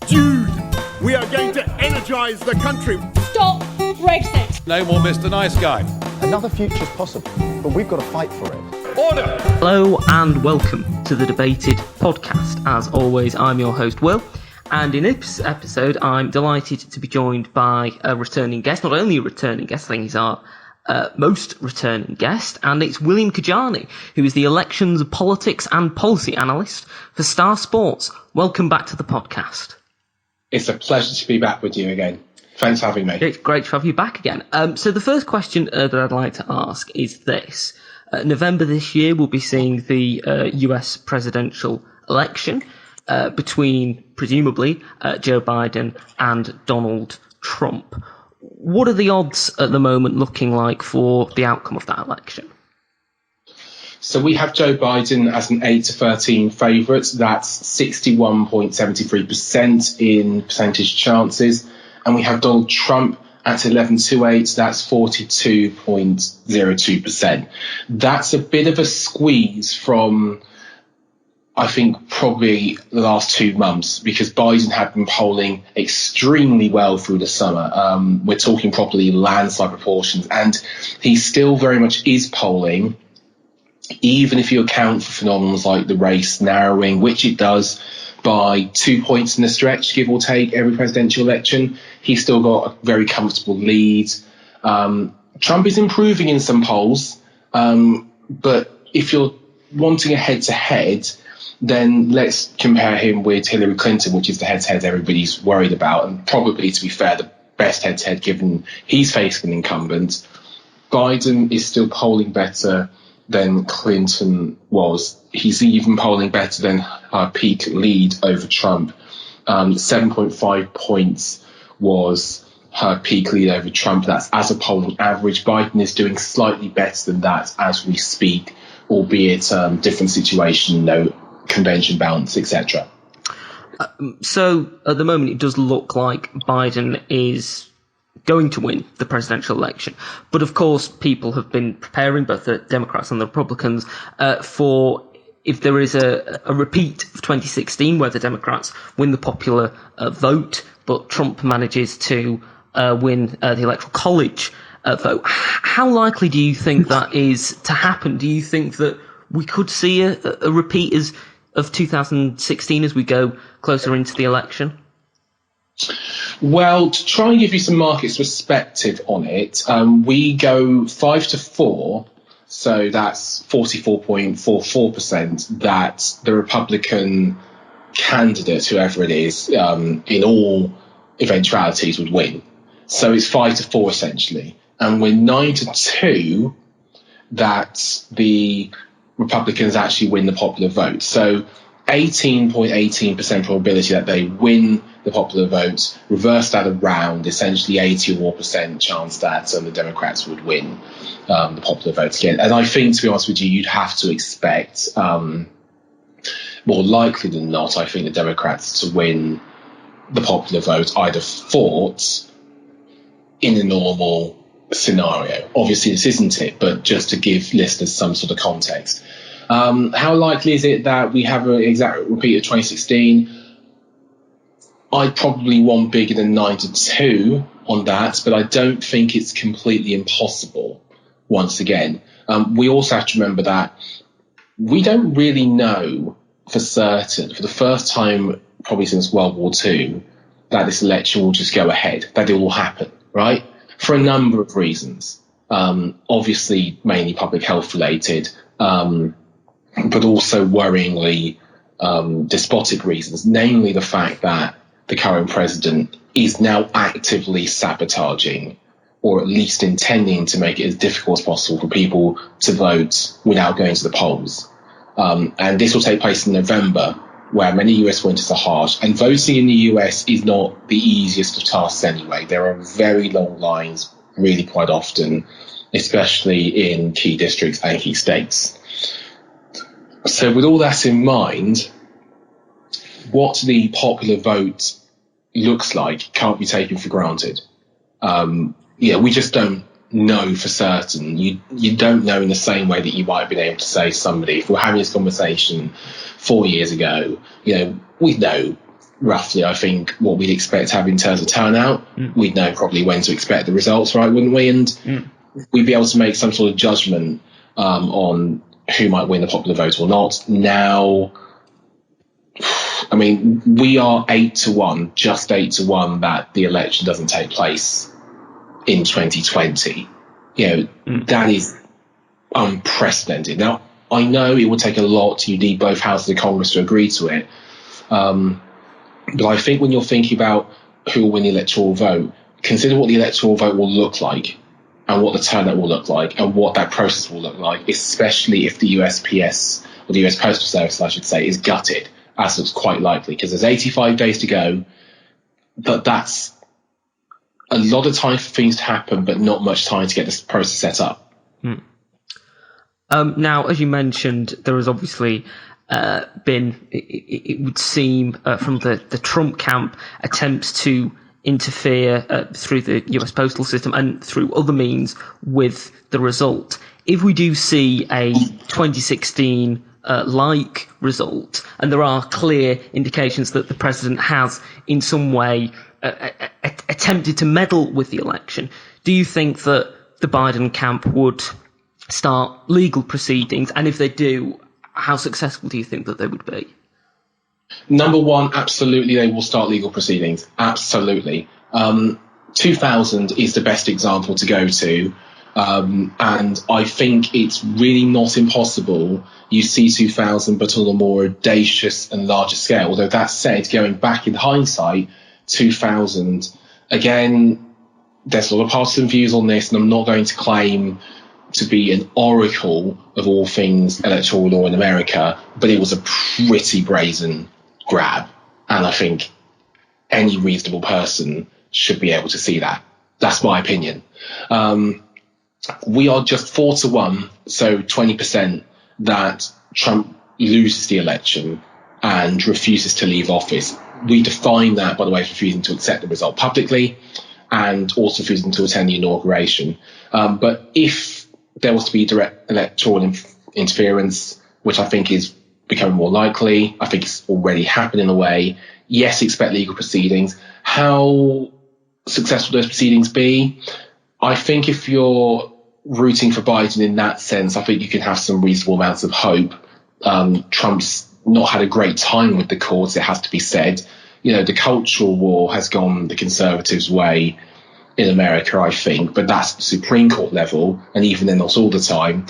Dude, we are going to energise the country. Stop Brexit. No more Mr. Nice Guy. Another future's possible, but we've got to fight for it. Order! Hello and welcome to the Debated podcast. As always, I'm your host, Will. And in this episode, I'm delighted to be joined by a returning guest. Not only a returning guest, I think he's our most returning guest, and it's William Kedjanyi, who is the Elections, Politics and Policy Analyst for Star Sports. Welcome back to the podcast. It's a pleasure to be back with you again. Thanks for having me. It's great to have you back again. So the first question that I'd like to ask is this. November this year, we'll be seeing the US presidential election between, presumably, Joe Biden and Donald Trump. What are the odds at the moment looking like for the outcome of that election? So we have Joe Biden as an 8-13 favourite. That's 61.73% in percentage chances. And we have Donald Trump at 11-8. That's 42.02%. That's a bit of a squeeze from, I think, probably the last 2 months, because Biden had been polling extremely well through the summer. We're talking probably landslide proportions, and he still very much is polling, even if you account for phenomena like the race narrowing, which it does by 2 points in the stretch, give or take, every presidential election. He's still got a very comfortable lead. Trump is improving in some polls, but if you're wanting a head-to-head, then let's compare him with Hillary Clinton, which is the head-to-head everybody's worried about, and probably, to be fair, the best head-to-head given he's facing an incumbent. Biden is still polling better than Clinton was. He's even polling better than her peak lead over Trump. 7.5 points was her peak lead over Trump. That's as a polling average. Biden is doing slightly better than that as we speak, albeit different situation, convention balance, etc. So at the moment, it does look like Biden is going to win the presidential election. But of course, people have been preparing, both the Democrats and the Republicans, for if there is a repeat of 2016 where the Democrats win the popular vote, but Trump manages to win the Electoral College vote. How likely do you think that is to happen? Do you think that we could see a repeat of 2016 as we go closer into the election? Well, to try and give you some market's perspective on it, we go 5-4, so that's 44.44% that the Republican candidate, whoever it is, in all eventualities would win. So it's 5-4 essentially. And we're 9-2 that the Republicans actually win the popular vote. So 18.18% probability that they win the popular vote, reverse that around, essentially 80 or more percent chance that the Democrats would win the popular vote again. And I think, to be honest with you, you'd have to expect, more likely than not, I think the Democrats to win the popular vote. I'd have thought in a normal scenario. Obviously, this isn't it, but just to give listeners some sort of context. How likely is it that we have an exact repeat of 2016? I'd probably want bigger than 9-2 on that, but I don't think it's completely impossible. Once again, we also have to remember that we don't really know for certain, for the first time probably since World War II, that this election will just go ahead, that it will happen, right? For a number of reasons. Obviously, mainly public health related, but also worryingly despotic reasons, namely the fact that the current president is now actively sabotaging, or at least intending to make it as difficult as possible for people to vote without going to the polls. And this will take place in November, where many US winters are harsh. And voting in the US is not the easiest of tasks anyway. There are very long lines, really quite often, especially in key districts and key states. So with all that in mind, what the popular vote looks like can't be taken for granted. We just don't know for certain. You don't know in the same way that you might have been able to say somebody, if we're having this conversation 4 years ago, we know roughly, I think, what we'd expect to have in terms of turnout. We'd know probably when to expect the results, right, wouldn't we? And we'd be able to make some sort of judgment on who might win the popular vote or not. Now, I mean, we are 8-1, just 8-1 that the election doesn't take place in 2020. That is unprecedented. Now, I know it would take a lot. You need both houses of Congress to agree to it. But I think when you're thinking about who will win the electoral vote, consider what the electoral vote will look like and what the turnout will look like and what that process will look like, especially if the USPS, or the US Postal Service, I should say, is gutted, as looks quite likely, because there's 85 days to go. But that's a lot of time for things to happen, but not much time to get this process set up. Now, as you mentioned, there has obviously been, it would seem, from the Trump camp, attempts to interfere through the US postal system and through other means with the result. If we do see a 2016 like result, and there are clear indications that the president has in some way attempted to meddle with the election, do you think that the Biden camp would start legal proceedings? And if they do, how successful do you think that they would be? Number one, absolutely, they will start legal proceedings. Absolutely. 2000 is the best example to go to. And I think it's really not impossible you see 2000, but on a more audacious and larger scale. Although that said, going back in hindsight, 2000, again, there's a lot of partisan views on this, and I'm not going to claim to be an oracle of all things electoral law in America, but it was a pretty brazen grab. And I think any reasonable person should be able to see that. That's my opinion. We are just 4-1, so 20%, that Trump loses the election and refuses to leave office. We define that, by the way, as refusing to accept the result publicly and also refusing to attend the inauguration. But if there was to be direct electoral interference, which I think is becoming more likely, I think it's already happened in a way, yes, expect legal proceedings. How successful those proceedings be? I think if you're rooting for Biden in that sense, I think you can have some reasonable amounts of hope. Trump's not had a great time with the courts, it has to be said. The cultural war has gone the Conservatives' way in America, I think, but that's the Supreme Court level, and even then not all the time.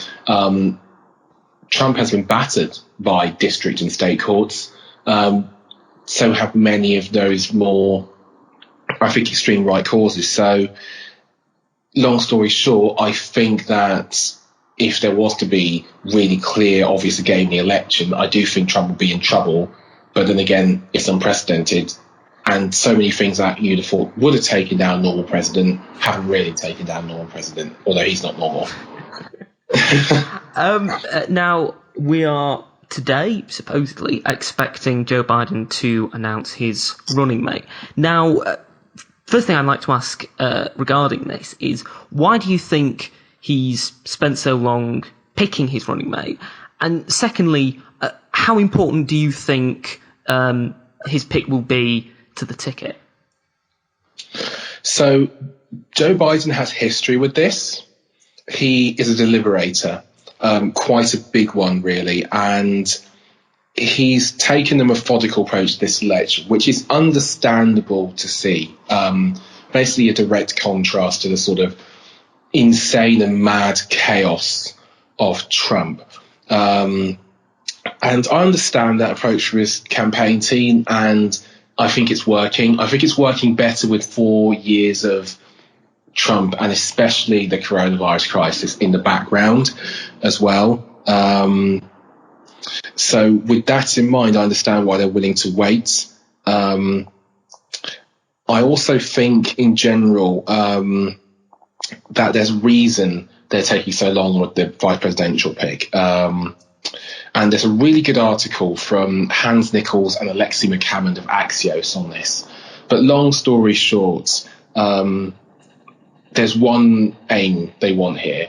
Trump has been battered by district and state courts. So have many of those more, I think, extreme right causes. So, long story short, I think that if there was to be really clear, obvious game in the election, I do think Trump would be in trouble. But then again, it's unprecedented. And so many things that you'd have thought would have taken down a normal president haven't really taken down a normal president, although he's not normal. Now, we are today supposedly expecting Joe Biden to announce his running mate. Now, first thing I'd like to ask regarding this is, why do you think he's spent so long picking his running mate? And secondly, how important do you think his pick will be to the ticket? So Joe Biden has history with this. He is a deliberator, quite a big one, really. And he's taken a methodical approach to this election, which is understandable to see. Basically a direct contrast to the sort of insane and mad chaos of Trump. And I understand that approach for his campaign team, and I think it's working. I think it's working better with 4 years of Trump, and especially the coronavirus crisis in the background as well. So with that in mind, I understand why they're willing to wait. I also think in general that there's reason they're taking so long with the vice presidential pick. And there's a really good article from Hans Nichols and Alexei McCammond of Axios on this. But long story short, there's one aim they want here.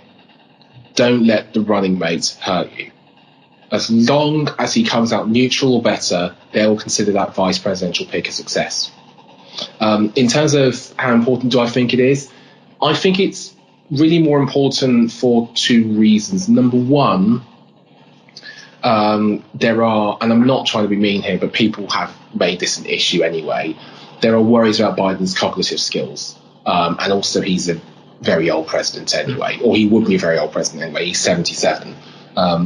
Don't let the running mates hurt you. As long as he comes out neutral or better, they'll consider that vice presidential pick a success. In terms of how important do I think it is, I think it's really more important for two reasons. Number one, there are, and I'm not trying to be mean here, but people have made this an issue anyway. There are worries about Biden's cognitive skills. And also he's a very old president anyway, or he would be a very old president anyway. He's 77.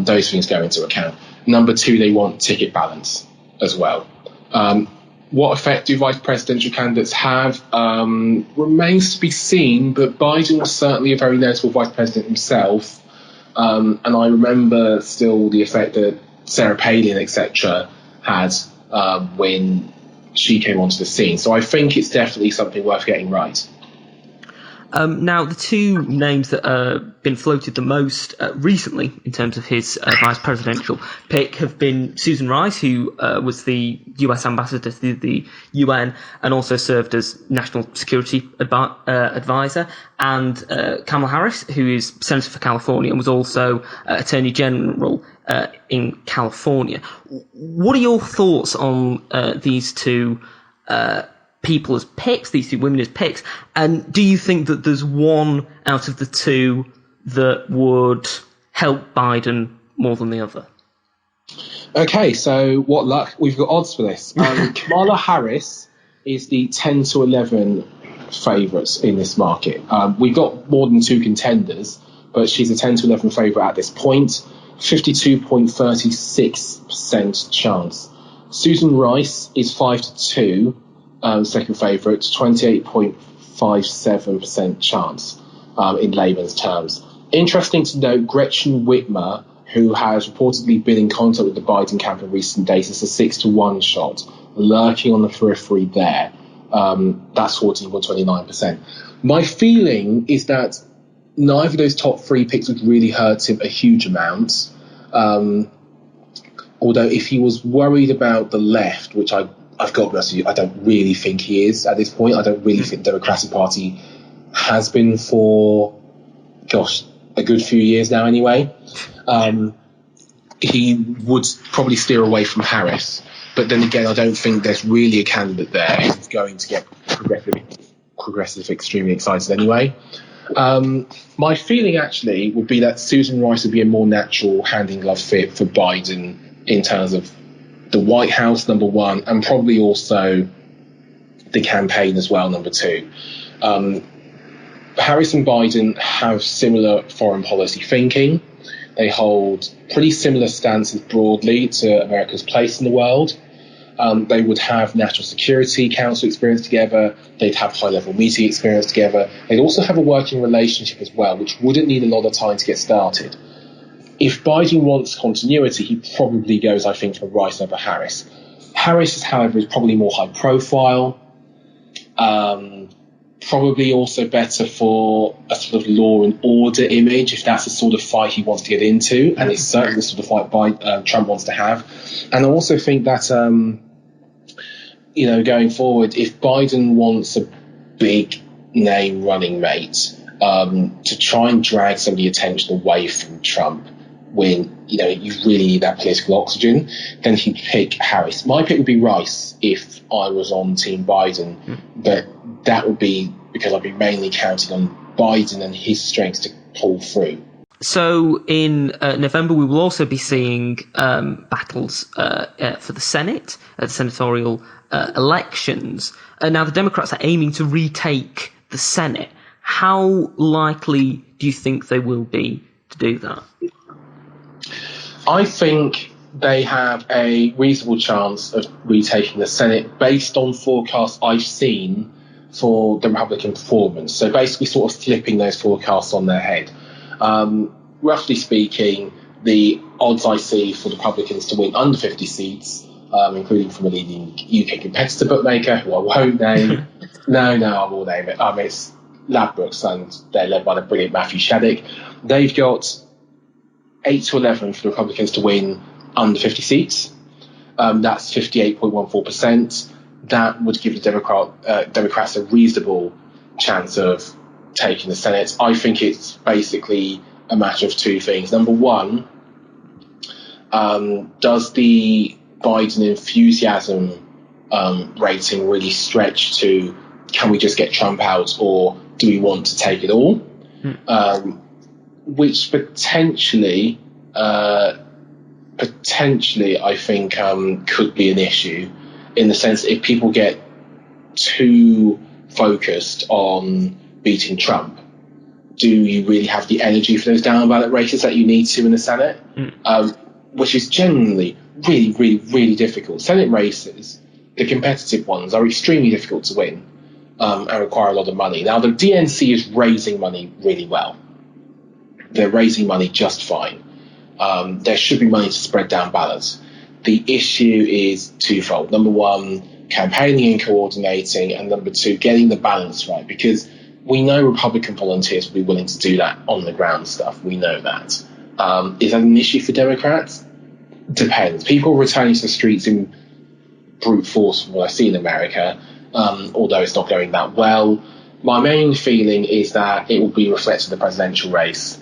Those things go into account. Number two, they want ticket balance as well. What effect do vice presidential candidates have remains to be seen, but Biden was certainly a very notable vice president himself. And I remember still the effect that Sarah Palin, etc., had when she came onto the scene. So I think it's definitely something worth getting right. Now, the two names that have been floated the most recently in terms of his vice presidential pick have been Susan Rice, who was the US ambassador to the UN and also served as national security advisor, and Kamala Harris, who is Senator for California and was also Attorney General in California. What are your thoughts on these two people as picks, these two women as picks, and do you think that there's one out of the two that would help Biden more than the other? Okay, so what luck. We've got odds for this. Kamala Harris is the 10 to 11 favourites in this market. We've got more than two contenders, but she's a 10 to 11 favourite at this point, 52.36% chance. Susan Rice is 5 to 2. Second favourite, 28.57% chance in layman's terms. Interesting to note, Gretchen Whitmer, who has reportedly been in contact with the Biden camp in recent days, is a 6 to 1 shot, lurking on the periphery there. That's 14.29%. My feeling is that neither of those top three picks would really hurt him a huge amount. Although if he was worried about the left, which I've got to be honest with you, I don't really think he is at this point. I don't really think the Democratic Party has been for, a good few years now anyway. He would probably steer away from Harris. But then again, I don't think there's really a candidate there who's going to get progressive extremely excited anyway. My feeling actually would be that Susan Rice would be a more natural hand-in-glove fit for Biden in terms of the White House, number one, and probably also the campaign as well, number two. Harris and Biden have similar foreign policy thinking. They hold pretty similar stances broadly to America's place in the world. They would have National Security Council experience together. They'd have high-level meeting experience together. They'd also have a working relationship as well, which wouldn't need a lot of time to get started. If Biden wants continuity, he probably goes, I think, for Rice over Harris. Harris, however, is probably more high-profile, probably also better for a sort of law and order image, if that's the sort of fight he wants to get into, and it's certainly the sort of fight Trump wants to have. And I also think that, going forward, if Biden wants a big-name running mate to try and drag some of the attention away from Trump, when you really need that political oxygen, then he'd pick Harris. My pick would be Rice if I was on Team Biden, but that would be because I'd be mainly counting on Biden and his strengths to pull through. So in November, we will also be seeing battles for the Senate, the senatorial elections. Now, the Democrats are aiming to retake the Senate. How likely do you think they will be to do that? I think they have a reasonable chance of retaking the Senate based on forecasts I've seen for the Republican performance. So basically sort of flipping those forecasts on their head. Roughly speaking, the odds I see for the Republicans to win under 50 seats, including from a leading UK competitor bookmaker, who I won't name. No, I will name it. It's Ladbrokes, and they're led by the brilliant Matthew Shaddock. They've got 8 to 11 for the Republicans to win under 50 seats. That's 58.14%. That would give the Democrats a reasonable chance of taking the Senate. I think it's basically a matter of two things. Number one, Does the Biden enthusiasm rating really stretch to, can we just get Trump out, or do we want to take it all? Which potentially I think could be an issue, in the sense that if people get too focused on beating Trump, do you really have the energy for those down ballot races that you need to in the Senate? Which is generally really, really, really difficult. Senate races, the competitive ones, are extremely difficult to win and require a lot of money. Now, the DNC is raising money really well. They're raising money just fine. There should be money to spread down ballots. The issue is twofold. Number one, campaigning and coordinating, and number two, getting the balance right, because we know Republican volunteers will be willing to do that on the ground stuff. We know that. Is that an issue for Democrats? Depends. People returning to the streets in brute force from what I see in America, although it's not going that well. My main feeling is that it will be reflected in the presidential race.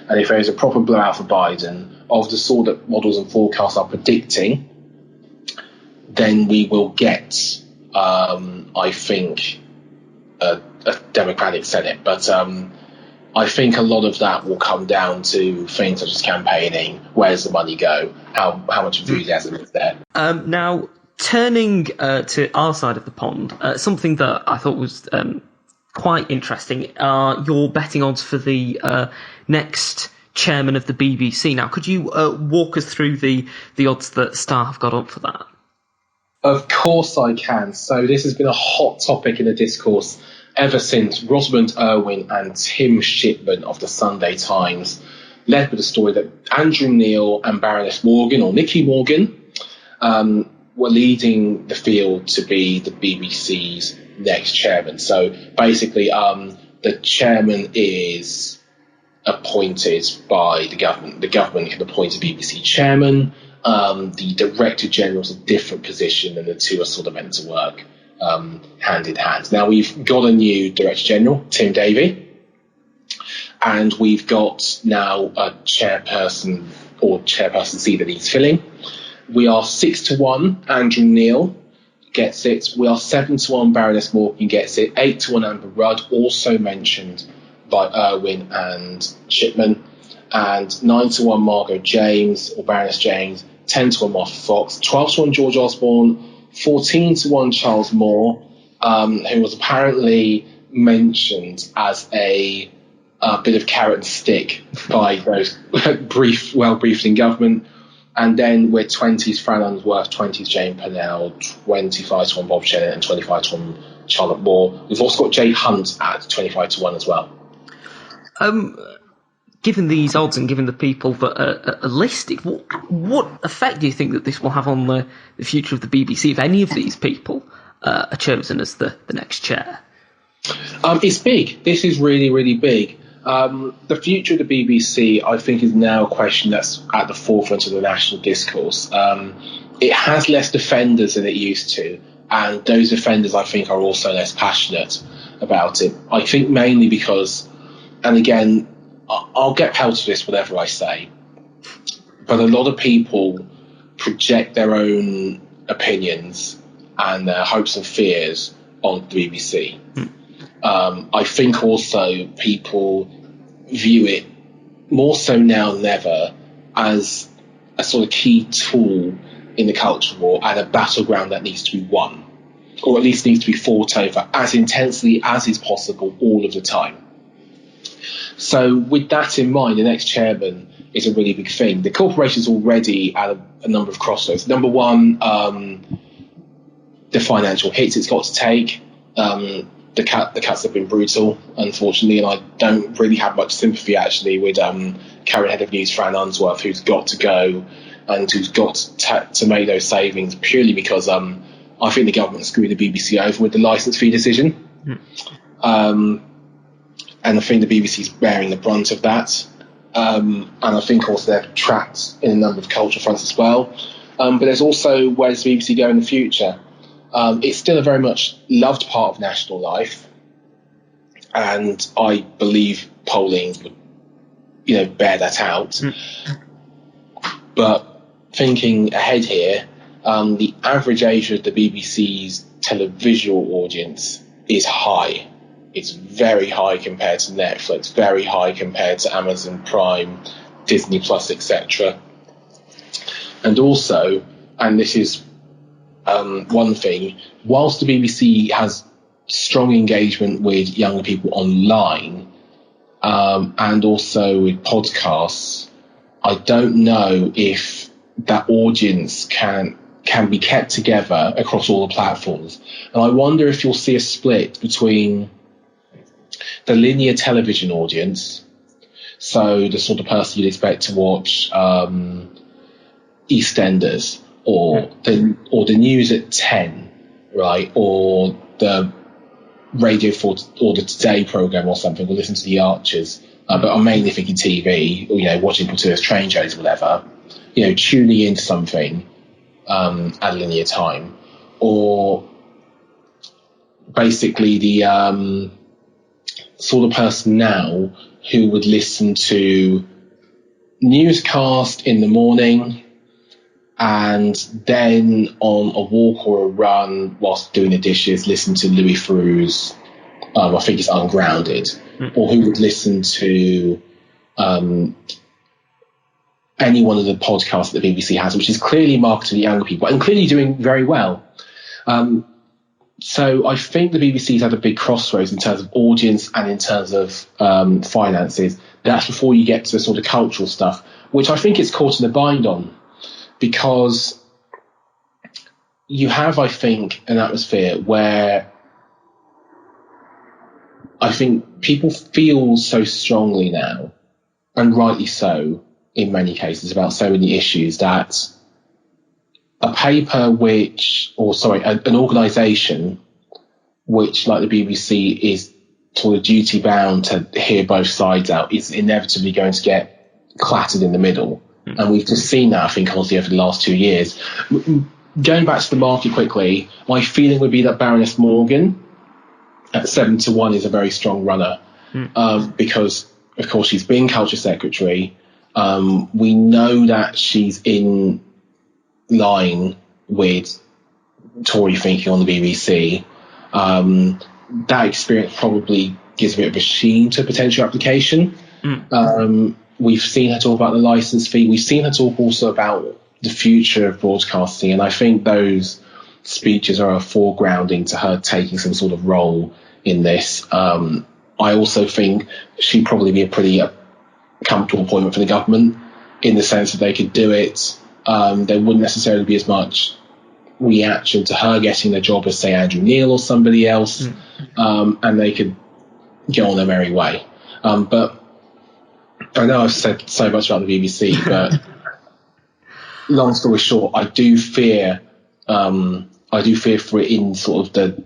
And if there is a proper blowout for Biden, of the sort that models and forecasts are predicting, then we will get, I think, a Democratic Senate. But I think a lot of that will come down to things such as campaigning. Where does the money go? How much enthusiasm is there? Now, turning to our side of the pond, something that I thought was quite interesting are your betting odds for the next chairman of the BBC. Now, could you walk us through the odds that Star have got up for that? Of course I can. So this has been a hot topic in the discourse ever since Rosamund Irwin and Tim Shipman of the Sunday Times led with the story that Andrew Neil and Baroness Morgan, or Nicky Morgan, were leading the field to be the BBC's next chairman. So basically, the chairman is appointed by the government. The government can appoint a BBC chairman. The Director General is a different position, and the two are sort of meant to work hand in hand. Now, we've got a new Director General, Tim Davie, and we've got now a chairperson seat that he's filling. We are 6-1, Andrew Neil gets it. We are 7-1, Baroness Morgan gets it. 8-1, Amber Rudd, also mentioned by Irwin and Shipman. And 9-1, Margot James, or Baroness James. 10-1, Martha Fox. 12-1, George Osborne. 14-1, Charles Moore, who was apparently mentioned as a bit of carrot and stick by those well-briefed in government. And then we're 20s Fran Unsworth, 20s Jane Purnell, 25-1 Bob Shennon, and 25-1 Charlotte Moore. We've also got Jay Hunt at 25-1 as well. Given these odds and given the people that are listed, what effect do you think that this will have on the future of the BBC if any of these people are chosen as the next chair? It's big. This is really, really big. The future of the BBC, I think, is now a question that's at the forefront of the national discourse. It has less defenders than it used to, and those defenders, I think, are also less passionate about it. I think mainly because, and again, I'll get pelted for this, whatever I say, but a lot of people project their own opinions and their hopes and fears on the BBC. I think also people view it more so now than ever as a sort of key tool in the culture war and a battleground that needs to be won, or at least needs to be fought over as intensely as is possible all of the time. So with that in mind, the next chairman is a really big thing. The corporation's already at a number of crossroads. Number one, the financial hits it's got to take. The cuts have been brutal, unfortunately, and I don't really have much sympathy, actually, with current head of news, Fran Unsworth, who's got to go and who's got to make those savings purely because I think the government screwed the BBC over with the licence fee decision. And I think the BBC is bearing the brunt of that. And I think also they're trapped in a number of cultural fronts as well. But there's also, where does the BBC go in the future? It's still a very much loved part of national life. And I believe polling would, bear that out. But thinking ahead here, the average age of the BBC's televisual audience is high. It's very high compared to Netflix, very high compared to Amazon Prime, Disney Plus, etc. And also, and this is one thing, whilst the BBC has strong engagement with younger people online and also with podcasts, I don't know if that audience can be kept together across all the platforms. And I wonder if you'll see a split between the linear television audience, so the sort of person you'd expect to watch EastEnders or the news at 10, right, or the Radio 4 or the Today programme or something, or listen to the Archers, but I'm mainly thinking TV, or, watching gratuitous train journeys or whatever, tuning into something at a linear time, or basically the sort of person now who would listen to newscast in the morning and then on a walk or a run whilst doing the dishes listen to Louis Theroux's I think it's Ungrounded, or who would listen to any one of the podcasts that the BBC has, which is clearly marketed to younger people and clearly doing very well. So I think the BBC's had a big crossroads in terms of audience and in terms of finances. That's before you get to the sort of cultural stuff, which I think it's caught in a bind on, because you have, I think, an atmosphere where I think people feel so strongly now, and rightly so in many cases, about so many issues, that a paper an organisation which, like the BBC, is sort of duty bound to hear both sides out, is inevitably going to get clattered in the middle. And we've just seen that, I think, honestly, over the last 2 years. Going back to the market quickly, my feeling would be that Baroness Morgan at 7-1 is a very strong runner, because, of course, she's been Culture Secretary. We know that she's in line with Tory thinking on the BBC. That experience probably gives a bit of a sheen to potential application. We've seen her talk about the licence fee. We've seen her talk also about the future of broadcasting, and I think those speeches are a foregrounding to her taking some sort of role in this. I also think she'd probably be a pretty comfortable appointment for the government, in the sense that they could do it. There wouldn't necessarily be as much reaction to her getting the job as, say, Andrew Neil or somebody else, and they could go on their merry way. But I know I've said so much about the BBC, but long story short, I do fear for it in sort of the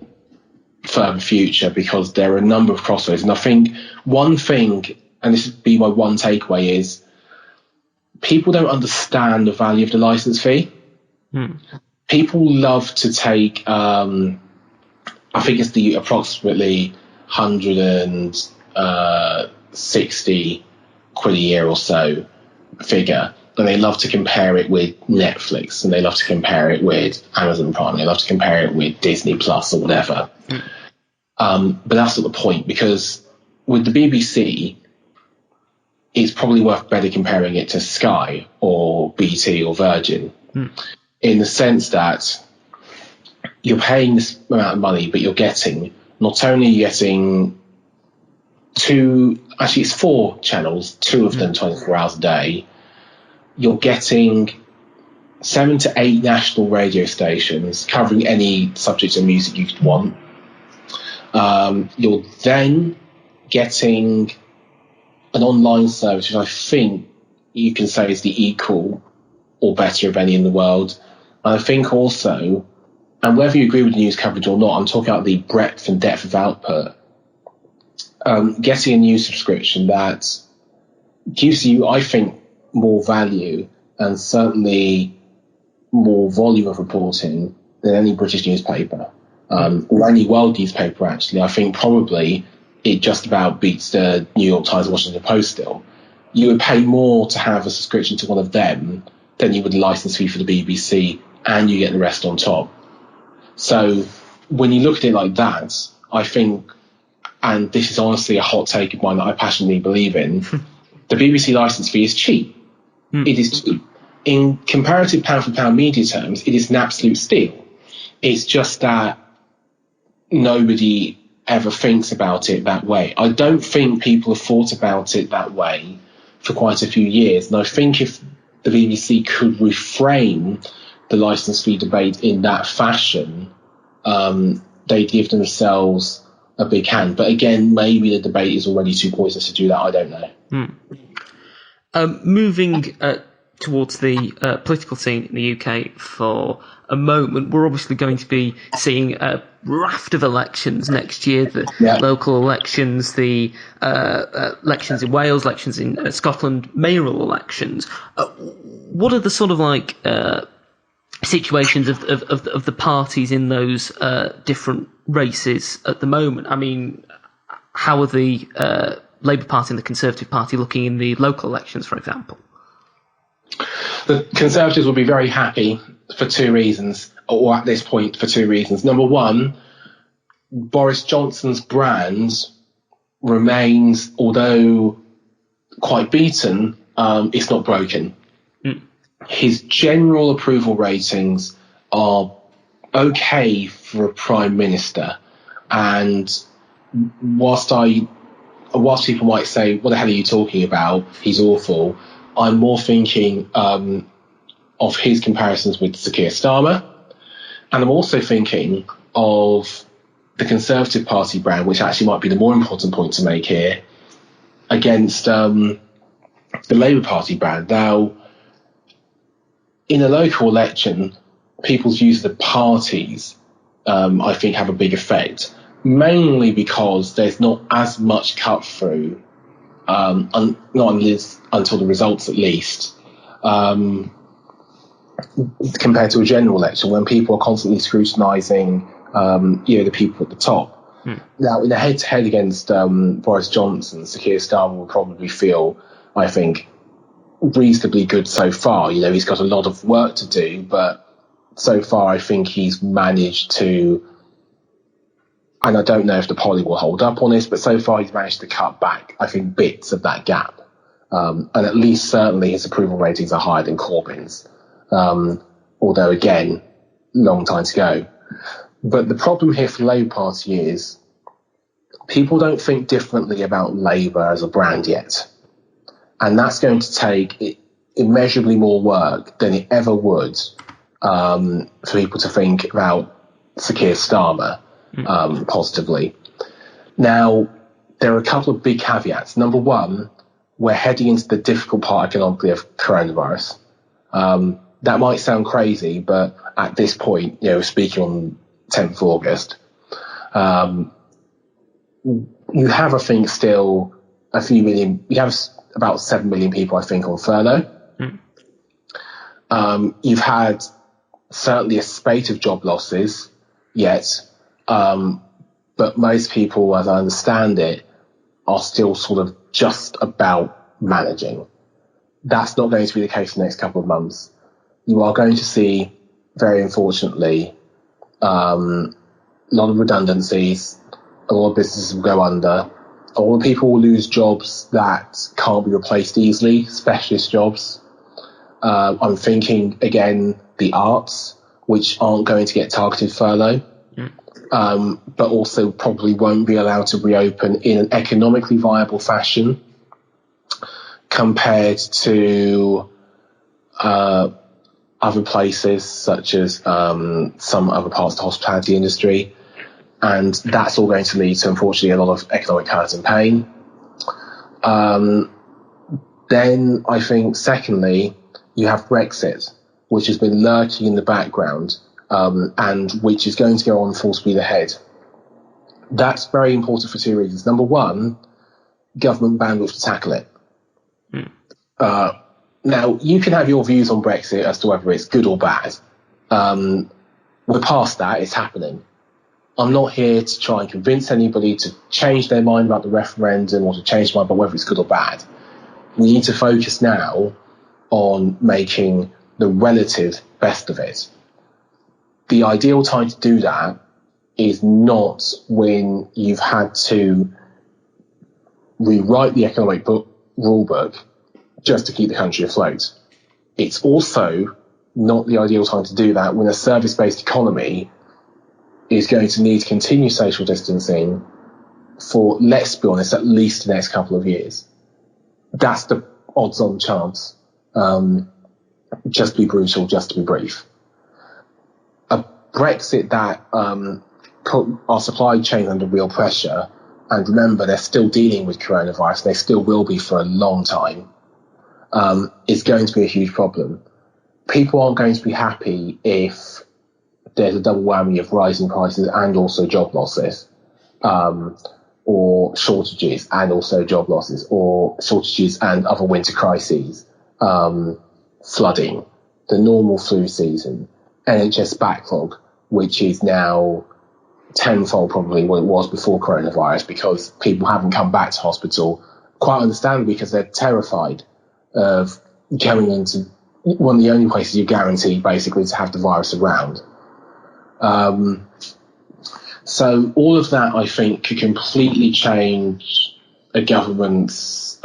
further future, because there are a number of crossroads. And I think one thing, and this would be my one takeaway, is people don't understand the value of the licence fee. People love to take, I think it's the approximately 160 quid a year or so figure, and they love to compare it with Netflix, and they love to compare it with Amazon Prime, and they love to compare it with Disney Plus or whatever. But that's not the point, because with the BBC, it's probably worth better comparing it to Sky or BT or Virgin, in the sense that you're paying this amount of money, but you're getting, not only getting it's 4 channels, 2 of them 24 hours a day. You're getting 7 to 8 national radio stations covering any subject of music you could want. You're then getting an online service, which I think you can say is the equal or better of any in the world. And I think also, and whether you agree with the news coverage or not, I'm talking about the breadth and depth of output. Getting a news subscription that gives you, I think, more value and certainly more volume of reporting than any British newspaper, or any world newspaper, actually. I think probably it just about beats the New York Times and Washington Post still. You would pay more to have a subscription to one of them then you would license fee for the BBC and you get the rest on top. So when you look at it like that, I think, and this is honestly a hot take of mine that I passionately believe in, the BBC license fee is cheap. It is cheap. In comparative pound-for-pound media terms, it is an absolute steal. It's just that nobody ever thinks about it that way. I don't think people have thought about it that way for quite a few years. And I think if the BBC could reframe the licence fee debate in that fashion, they'd give themselves a big hand. But again, maybe the debate is already too poisonous to do that. I don't know. Moving towards the political scene in the UK for a moment, we're obviously going to be seeing a raft of elections next year, the local elections, the elections in Wales, elections in Scotland, mayoral elections. What are the sort of like situations of the parties in those different races at the moment? I mean, how are the Labour Party and the Conservative Party looking in the local elections, for example? The Conservatives will be very happy for two reasons, or at this point for two reasons. Number one, Boris Johnson's brand remains, although quite beaten, it's not broken. His general approval ratings are okay for a prime minister, and whilst people might say, what the hell are you talking about, he's awful, I'm more thinking of his comparisons with Sir Keir Starmer, and I'm also thinking of the Conservative Party brand, which actually might be the more important point to make here, against the Labour Party brand. Now, in a local election, people's views of the parties, I think, have a big effect, mainly because there's not as much cut through, not until the results at least, compared to a general election when people are constantly scrutinising, the people at the top. Now, in a head-to-head against Boris Johnson, Sir Keir Starmer will probably feel, I think, reasonably good so far. You know, he's got a lot of work to do, but so far I think he's managed to, and I don't know if the polling will hold up on this, but so far he's managed to cut back, I think, bits of that gap. And at least certainly his approval ratings are higher than Corbyn's. Although, again, long time to go. But the problem here for the Labour Party is people don't think differently about Labour as a brand yet. And that's going to take immeasurably more work than it ever would for people to think about Sir Keir Starmer positively. Now, there are a couple of big caveats. Number one, we're heading into the difficult part economically of coronavirus. That might sound crazy, but at this point, speaking on 10th of August, you have, I think, still a few million, you have about 7 million people, I think, on furlough. You've had certainly a spate of job losses yet, but most people, as I understand it, are still sort of just about managing. That's not going to be the case in the next couple of months. You are going to see, very unfortunately, a lot of redundancies. A lot of businesses will go under. A lot of people will lose jobs that can't be replaced easily, specialist jobs. I'm thinking, again, the arts, which aren't going to get targeted furlough, but also probably won't be allowed to reopen in an economically viable fashion compared to other places, such as some other parts of the hospitality industry. And that's all going to lead to, unfortunately, a lot of economic hurt and pain. Then I think, secondly, you have Brexit, which has been lurking in the background and which is going to go on full speed ahead. That's very important for two reasons. Number one, government bandwidth to tackle it. Now, you can have your views on Brexit as to whether it's good or bad. We're past that. It's happening. I'm not here to try and convince anybody to change their mind about the referendum or to change their mind about whether it's good or bad. We need to focus now on making the relative best of it. The ideal time to do that is not when you've had to rewrite the economic rule book just to keep the country afloat. It's also not the ideal time to do that when a service-based economy is going to need to continue social distancing for, let's be honest, at least the next couple of years. That's the odds-on chance. Just to be brutal, just to be brief. A Brexit that put our supply chain under real pressure, and remember, they're still dealing with coronavirus, they still will be for a long time, is going to be a huge problem. People aren't going to be happy if there's a double whammy of rising prices and also job losses, or shortages and also job losses, or shortages and other winter crises, flooding, the normal flu season, NHS backlog, which is now tenfold probably what it was before coronavirus, because people haven't come back to hospital, quite understandably, because they're terrified of going into one of the only places you're guaranteed basically to have the virus around. So all of that, I think, could completely change a government's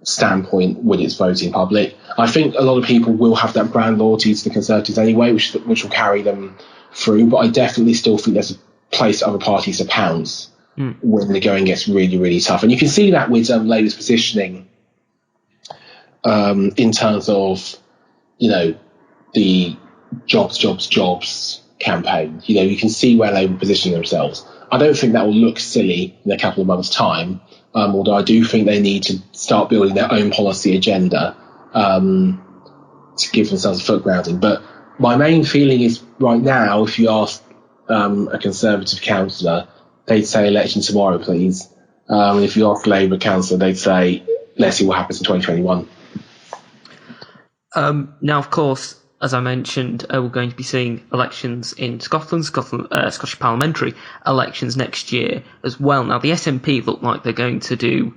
standpoint with its voting public. I think a lot of people will have that brand loyalty to the Conservatives anyway, which will carry them through. But I definitely still think there's a place other parties to pounce when the going gets really, really tough. And you can see that with Labour's positioning in terms of, the jobs campaign. You can see where Labour are positioning themselves. I don't think that will look silly in a couple of months' time, although I do think they need to start building their own policy agenda to give themselves a foot grounding. But my main feeling is right now, if you ask a Conservative councillor, they'd say election tomorrow, please. And if you ask a Labour councillor, they'd say, let's see what happens in 2021. Now, of course, as I mentioned, we're going to be seeing elections in Scotland, Scottish parliamentary elections next year as well. Now, the SNP look like they're going to do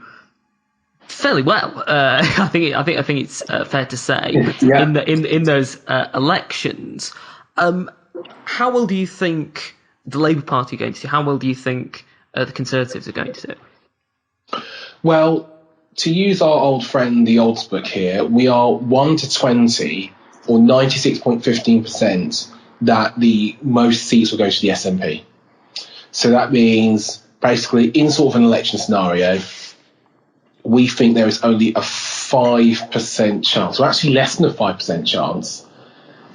fairly well. I think it's fair to say in those elections. How well do you think the Labour Party are going to do? How well do you think the Conservatives are going to do? Well, to use our old friend the Odds book here, we are 1 to 20, or 96.15%, that the most seats will go to the SNP. So that means basically in sort of an election scenario, we think there is only a 5% chance, or actually less than a 5% chance,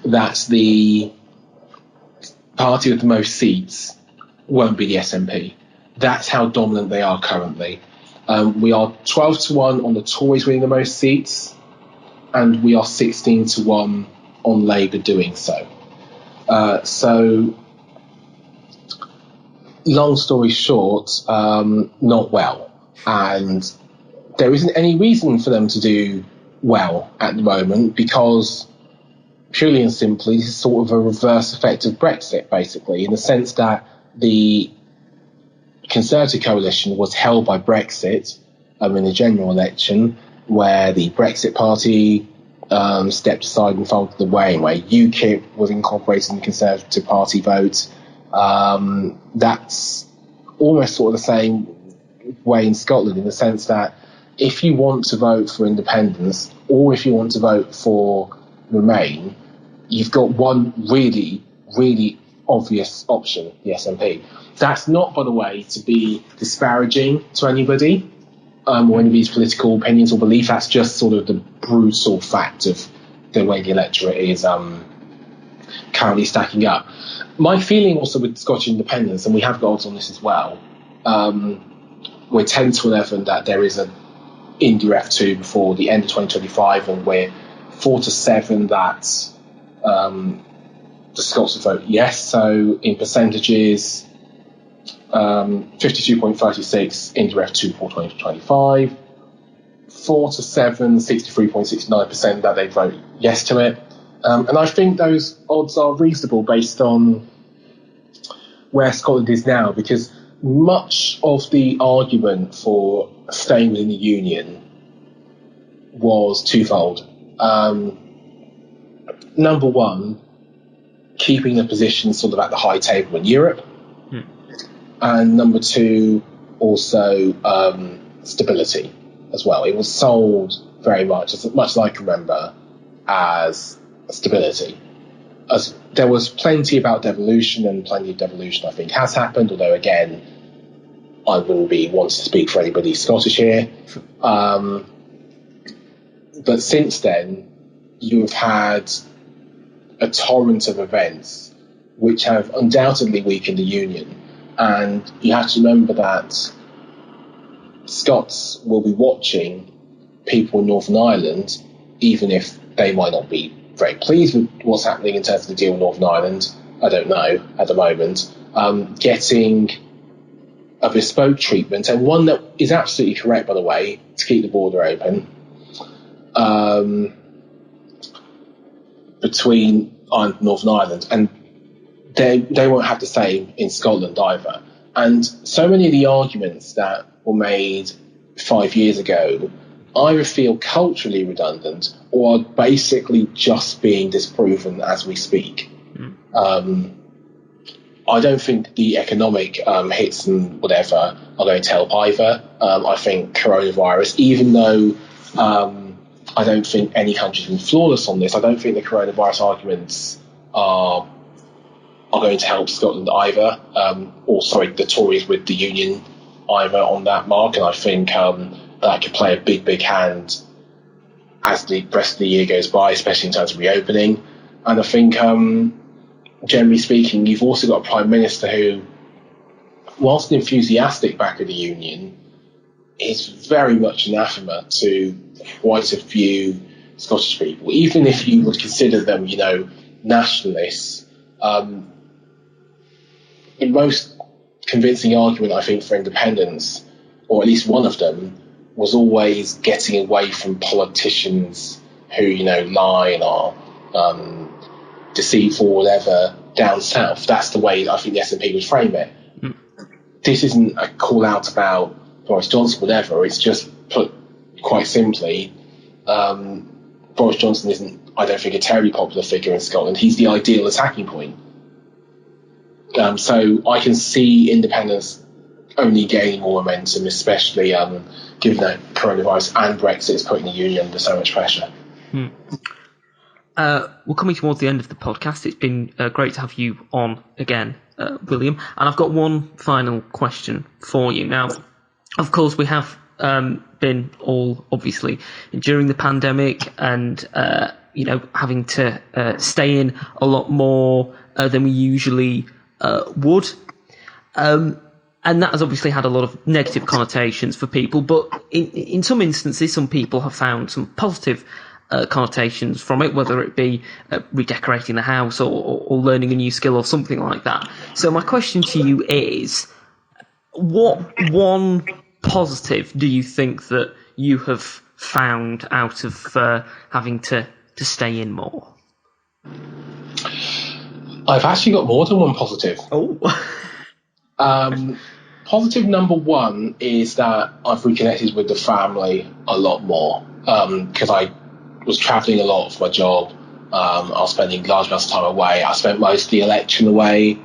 that the party with the most seats won't be the SNP. That's how dominant they are currently. We are 12 to 1 on the Tories winning the most seats, and we are 16 to 1 on Labour doing so. So, long story short, not well. And there isn't any reason for them to do well at the moment, because purely and simply, this is sort of a reverse effect of Brexit, basically, in the sense that the Conservative coalition was held by Brexit in the general election, where the Brexit Party stepped aside and folded the way, where UKIP was incorporated in the Conservative Party vote. That's almost sort of the same way in Scotland, in the sense that if you want to vote for independence, or if you want to vote for Remain, you've got one really, really obvious option, the SNP. That's not, by the way, to be disparaging to anybody or anybody's political opinions or belief. That's just sort of the brutal fact of the way the electorate is currently stacking up. My feeling also with Scottish Independence, and we have got odds on this as well, we're 10 to 11 that there is an indirect 2 before the end of 2025, and we're 4 to 7 that the Scots will vote yes. So in percentages, 52.36 indirect 2 for 2025, 4 to 7, 63.69% that they vote yes to it. And I think those odds are reasonable based on where Scotland is now, because much of the argument for staying within the Union was twofold. Number one, keeping the position sort of at the high table in Europe. And number two, also stability as well. It was sold very much as I can remember, as stability. As there was plenty about devolution, and plenty of devolution I think has happened, although again, I wouldn't be wanting to speak for anybody Scottish here. But since then, you have had a torrent of events which have undoubtedly weakened the Union. And you have to remember that Scots will be watching people in Northern Ireland, even if they might not be very pleased with what's happening in terms of the deal with Northern Ireland, I don't know at the moment, getting a bespoke treatment, and one that is absolutely correct, by the way, to keep the border open between Ireland and Northern Ireland. And they won't have the same in Scotland either. And so many of the arguments that were made 5 years ago either feel culturally redundant or are basically just being disproven as we speak. I don't think the economic hits and whatever are going to help either. I think coronavirus, even though I don't think any country's been flawless on this, I don't think the coronavirus arguments are going to help Scotland either, the Tories with the Union either on that mark, and I think that could play a big hand as the rest of the year goes by, especially in terms of reopening. And I think, generally speaking, you've also got a Prime Minister who, whilst an enthusiastic backer of the Union, is very much anathema to quite a few Scottish people, even if you would consider them, nationalists. The most convincing argument, I think, for independence, or at least one of them, was always getting away from politicians who, lie and are deceitful or whatever down south. That's the way I think the SNP would frame it. This isn't a call out about Boris Johnson, whatever. It's just put quite simply, Boris Johnson isn't, I don't think, a terribly popular figure in Scotland. He's the ideal attacking point. So I can see independence only gaining more momentum, especially given that coronavirus and Brexit is putting the Union under so much pressure. We're coming towards the end of the podcast. It's been great to have you on again, William. And I've got one final question for you. Now, of course, we have been all, obviously, during the pandemic and, having to stay in a lot more than we usually would. And that has obviously had a lot of negative connotations for people, but in some instances, some people have found some positive connotations from it, whether it be redecorating the house or learning a new skill or something like that. So my question to you is, what one positive do you think that you have found out of having to stay in more? I've actually got more than one positive. Oh. Positive number one is that I've reconnected with the family a lot more, because I was travelling a lot for my job. I was spending large amounts of time away. I spent most of the election away.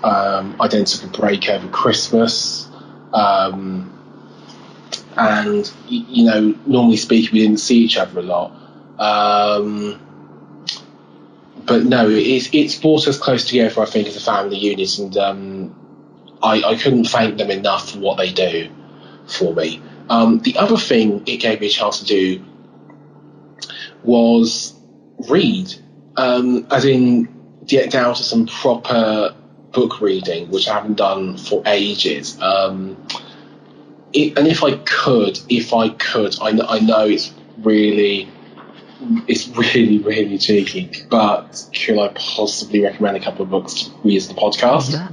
I then took a break over Christmas. And, normally speaking, we didn't see each other a lot. But no, it's brought us close together, I think, as a family unit, and I couldn't thank them enough for what they do for me. The other thing it gave me a chance to do was read, as in get down to some proper book reading, which I haven't done for ages. And if I could, I know it's really cheeky, but could I possibly recommend a couple of books to read as the podcast? Yeah.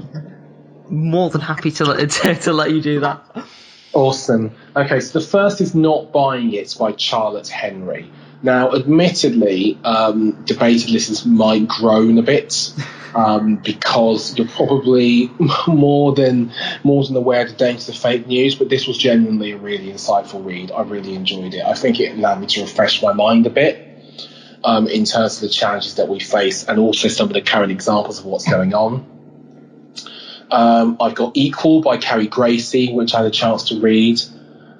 More than happy to let you do that. Awesome. Okay, so the first is Not Buying It by Charlotte Henry. Now, admittedly, debated listeners might groan a bit, because you're probably more than aware of the dangers of fake news, but this was genuinely a really insightful read. I really enjoyed it. I think it allowed me to refresh my mind a bit. in terms of the challenges that we face and also some of the current examples of what's going on. I've got Equal by Carrie Gracie, which I had a chance to read.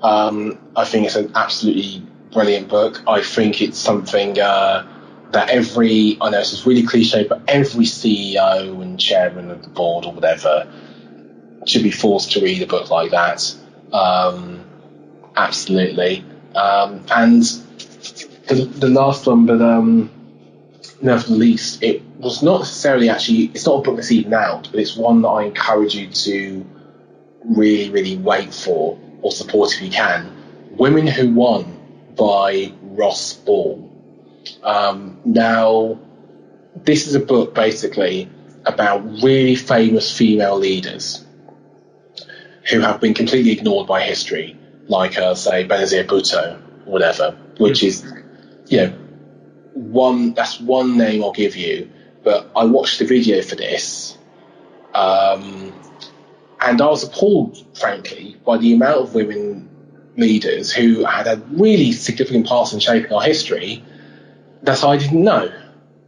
I think it's an absolutely brilliant book. I think it's something that I know this is really cliche, but every CEO and chairman of the board or whatever should be forced to read a book like that. Absolutely. And the last one, but not the least, it was not necessarily it's not a book that's even out, but it's one that I encourage you to really, really wait for or support if you can. Women Who Won by Ross Ball. Now, this is a book basically about really famous female leaders who have been completely ignored by history, like, say, Benazir Bhutto, or whatever, which is, that's one name I'll give you. But I watched the video for this, and I was appalled, frankly, by the amount of women leaders who had really significant parts in shaping our history that I didn't know,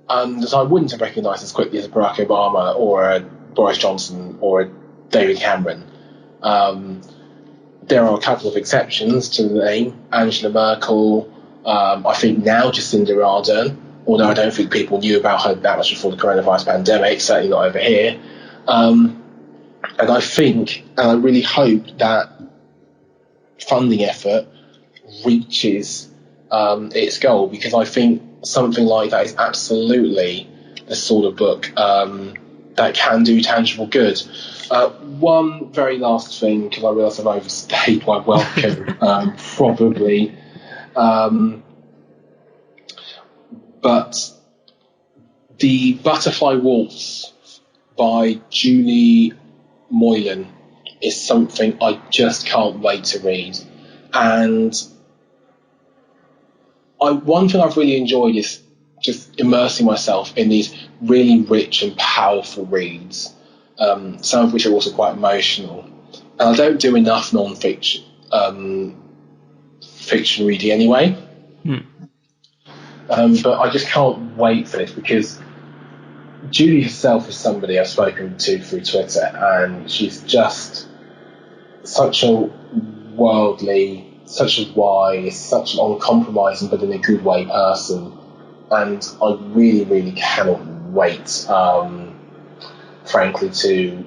that I wouldn't have recognised as quickly as a Barack Obama or a Boris Johnson or a David Cameron. There are a couple of exceptions to the name. Angela Merkel, I think now Jacinda Ardern, although I don't think people knew about her that much before the coronavirus pandemic, certainly not over here. And I think, and I really hope that funding effort reaches its goal, because I think something like that is absolutely the sort of book that can do tangible good. One very last thing, because I realise I've overstayed my welcome, probably. But The Butterfly Waltz by Julie Moylan is something I just can't wait to read. And one thing I've really enjoyed is just immersing myself in these really rich and powerful reads, some of which are also quite emotional. And I don't do enough non-fiction fiction reading anyway. But I just can't wait for this, because Julie herself is somebody I've spoken to through Twitter, and she's just such a worldly, such a wise, such an uncompromising but in a good way person. And I really, really cannot wait, frankly, to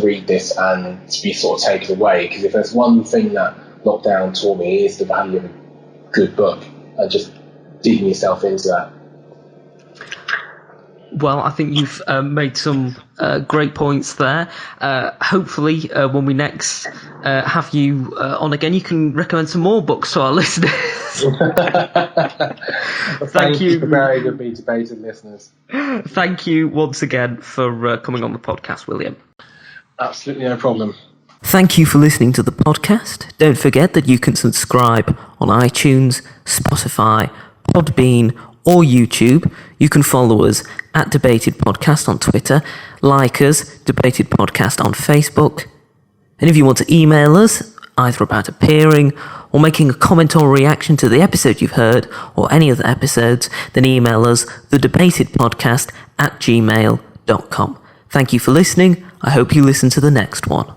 read this and to be sort of taken away. Because if there's one thing that lockdown taught me, is the value of a good book and just digging yourself into that. Well, I think you've made some great points there. Hopefully, when we next have you on again, you can recommend some more books to our listeners. Thank you for bearing with me, debated listeners. Thank you once again for coming on the podcast, William. Absolutely no problem. Thank you for listening to the podcast. Don't forget that you can subscribe on iTunes, Spotify, Podbean, or YouTube. You can follow us at Debated Podcast on Twitter, like us, Debated Podcast on Facebook. And if you want to email us, either about appearing or making a comment or reaction to the episode you've heard or any other episodes, then email us thedebatedpodcast@gmail.com. Thank you for listening. I hope you listen to the next one.